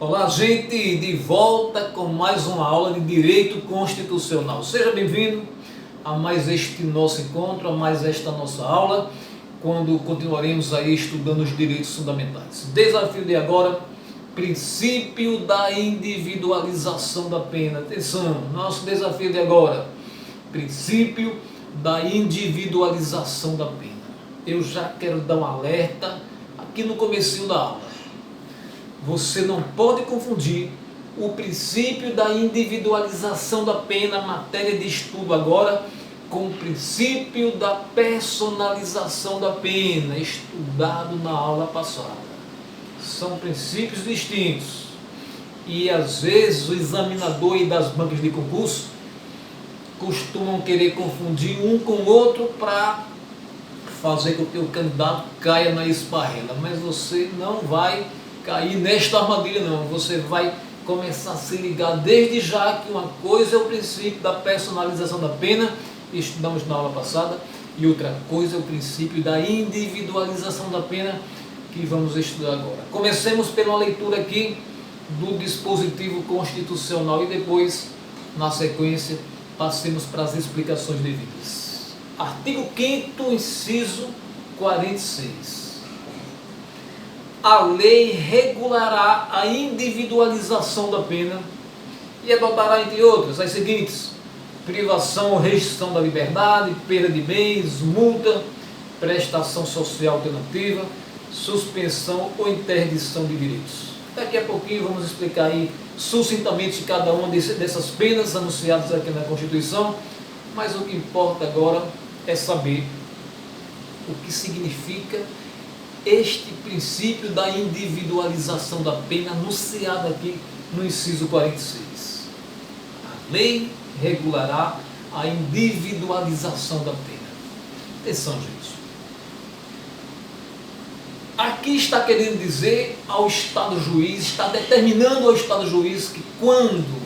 Olá, gente, de volta com mais uma aula de Direito Constitucional. Seja bem-vindo a mais este nosso encontro, a mais esta nossa aula, quando continuaremos aí estudando os direitos fundamentais. Desafio de agora, princípio da individualização da pena. Atenção, nosso desafio de agora, princípio da individualização da pena. Eu já quero dar um alerta aqui no comecinho da aula. Você não pode confundir o princípio da individualização da pena, matéria de estudo agora, com o princípio da personalização da pena, estudado na aula passada. São princípios distintos. E às vezes o examinador e das bancas de concurso costumam querer confundir um com o outro para fazer com que o candidato caia na esparrela. Mas você não vai cair nesta armadilha não, você vai começar a se ligar desde já que uma coisa é o princípio da personalização da pena, estudamos na aula passada, e outra coisa é o princípio da individualização da pena, que vamos estudar agora. Comecemos pela leitura aqui do dispositivo constitucional e depois, na sequência, passemos para as explicações devidas. Artigo 5º, inciso 46. A lei regulará a individualização da pena e adotará, entre outras, as seguintes: privação ou restrição da liberdade, perda de bens, multa, prestação social alternativa, suspensão ou interdição de direitos. Daqui a pouquinho vamos explicar aí sucintamente cada uma dessas penas anunciadas aqui na Constituição, mas o que importa agora é saber o que significa este princípio da individualização da pena anunciado aqui no inciso 46. A lei regulará a individualização da pena. Atenção, gente. Aqui está querendo dizer ao Estado juiz, está determinando ao Estado juiz que quando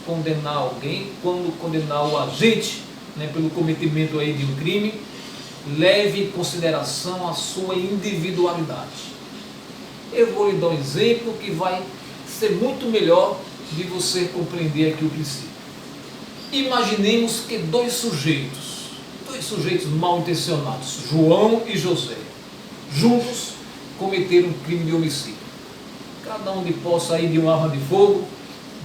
condenar alguém, quando condenar o agente, pelo cometimento aí de um crime, leve em consideração a sua individualidade. Eu vou lhe dar um exemplo que vai ser muito melhor de você compreender aqui o princípio. Imaginemos que dois sujeitos mal intencionados, João e José, juntos cometeram um crime de homicídio. Cada um de posse aí de uma arma de fogo,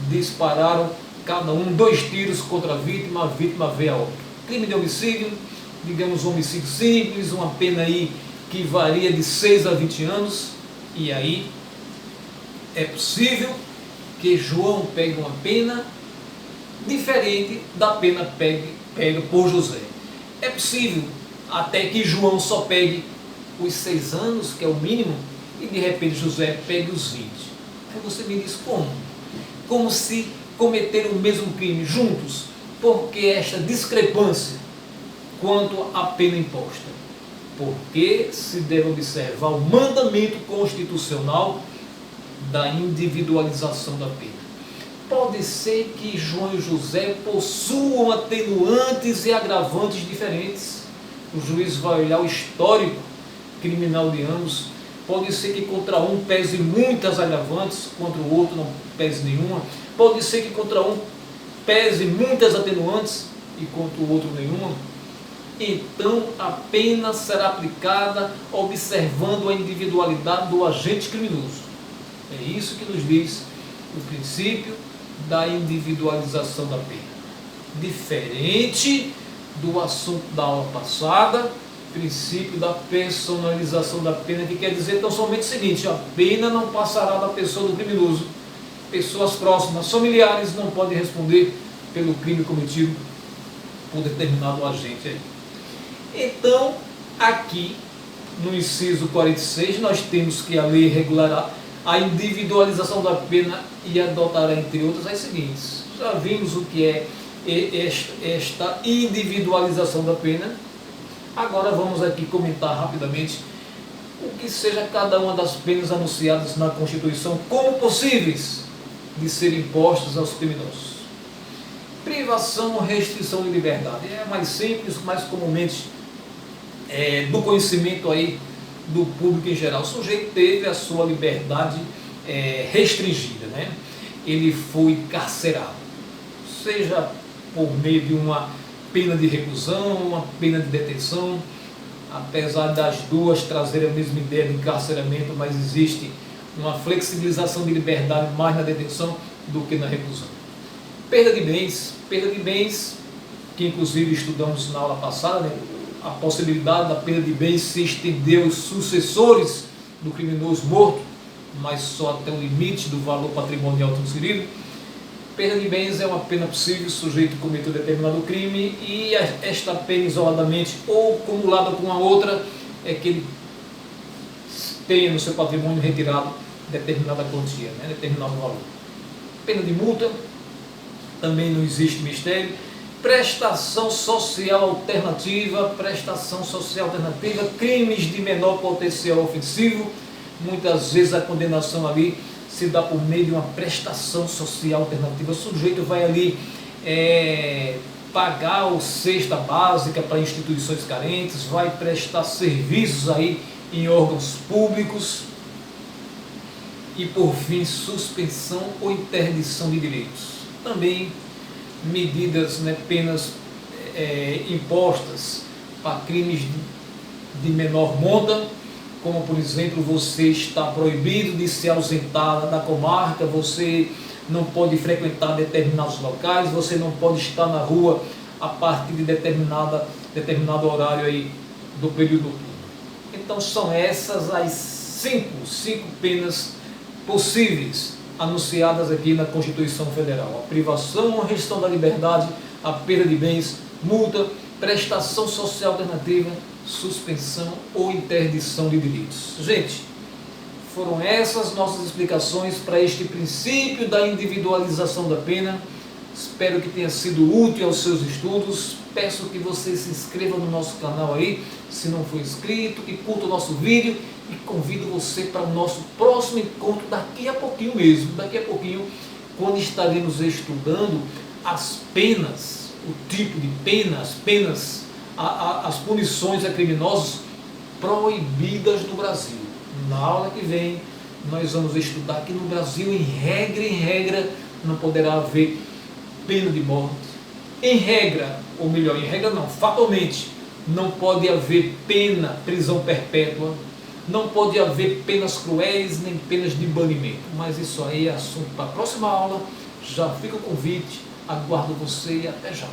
dispararam cada um 2 tiros contra a vítima veio a óbito. Crime de homicídio, digamos um homicídio simples, uma pena aí que varia de 6 a 20 anos, e aí é possível que João pegue uma pena diferente da pena pega por José. É possível até que João só pegue os 6 anos, que é o mínimo, e de repente José pegue os 20. Aí você me diz como? Como se cometeram o mesmo crime juntos? Porque esta discrepância quanto à pena imposta? Porque se deve observar o mandamento constitucional da individualização da pena. Pode ser que João e José possuam atenuantes e agravantes diferentes. O juiz vai olhar o histórico criminal de ambos. Pode ser que contra um pese muitas agravantes, contra o outro não pese nenhuma. Pode ser que contra um pese muitas atenuantes e contra o outro nenhuma. Então a pena será aplicada observando a individualidade do agente criminoso. É isso que nos diz o princípio da individualização da pena. Diferente do assunto da aula passada, princípio da personalização da pena, que quer dizer tão somente o seguinte: a pena não passará da pessoa do criminoso. Pessoas próximas, familiares, não podem responder pelo crime cometido por determinado agente aí. Então, aqui no inciso 46, nós temos que a lei regulará a individualização da pena e adotará, entre outras, as seguintes. Já vimos o que é esta individualização da pena. Agora vamos aqui comentar rapidamente o que seja cada uma das penas anunciadas na Constituição como possíveis de serem impostas aos criminosos. Privação ou restrição de liberdade é mais simples, mais comumente do conhecimento aí do público em geral. O sujeito teve a sua liberdade restringida, né? Ele foi carcerado, seja por meio de uma pena de reclusão, uma pena de detenção, apesar das duas trazerem a mesma ideia de encarceramento, mas existe uma flexibilização de liberdade mais na detenção do que na reclusão. Perda de bens, que inclusive estudamos na aula passada, né? A possibilidade da perda de bens se estender aos sucessores do criminoso morto, mas só até o limite do valor patrimonial transferido. Perda de bens é uma pena possível, o sujeito cometeu determinado crime e esta pena isoladamente ou acumulada com a outra é que ele tenha no seu patrimônio retirado determinada quantia, né, determinado valor. Pena de multa, também não existe mistério. Prestação social alternativa, crimes de menor potencial ofensivo, muitas vezes a condenação ali se dá por meio de uma prestação social alternativa. O sujeito vai ali pagar a cesta básica para instituições carentes, vai prestar serviços aí em órgãos públicos e, por fim, suspensão ou interdição de direitos. Também medidas, né, penas impostas para crimes de menor monta, como por exemplo, você está proibido de se ausentar da comarca, você não pode frequentar determinados locais, você não pode estar na rua a partir de determinado horário aí do período noturno. Então são essas as cinco penas possíveis anunciadas aqui na Constituição Federal: a privação ou restrição da liberdade, a perda de bens, multa, prestação social alternativa, suspensão ou interdição de direitos. Gente, foram essas nossas explicações para este princípio da individualização da pena. Espero que tenha sido útil aos seus estudos. Peço que você se inscreva no nosso canal aí, se não for inscrito, que curta o nosso vídeo e convido você para o nosso próximo encontro daqui a pouquinho mesmo, quando estaremos estudando as penas, o tipo de penas, as punições a criminosos proibidas no Brasil. Na aula que vem, nós vamos estudar que no Brasil, em regra, não poderá haver pena de morte. Em regra não, fatalmente, não pode haver prisão perpétua, não pode haver penas cruéis, nem penas de banimento. Mas isso aí é assunto para a próxima aula. Já fica o convite, aguardo você e até já.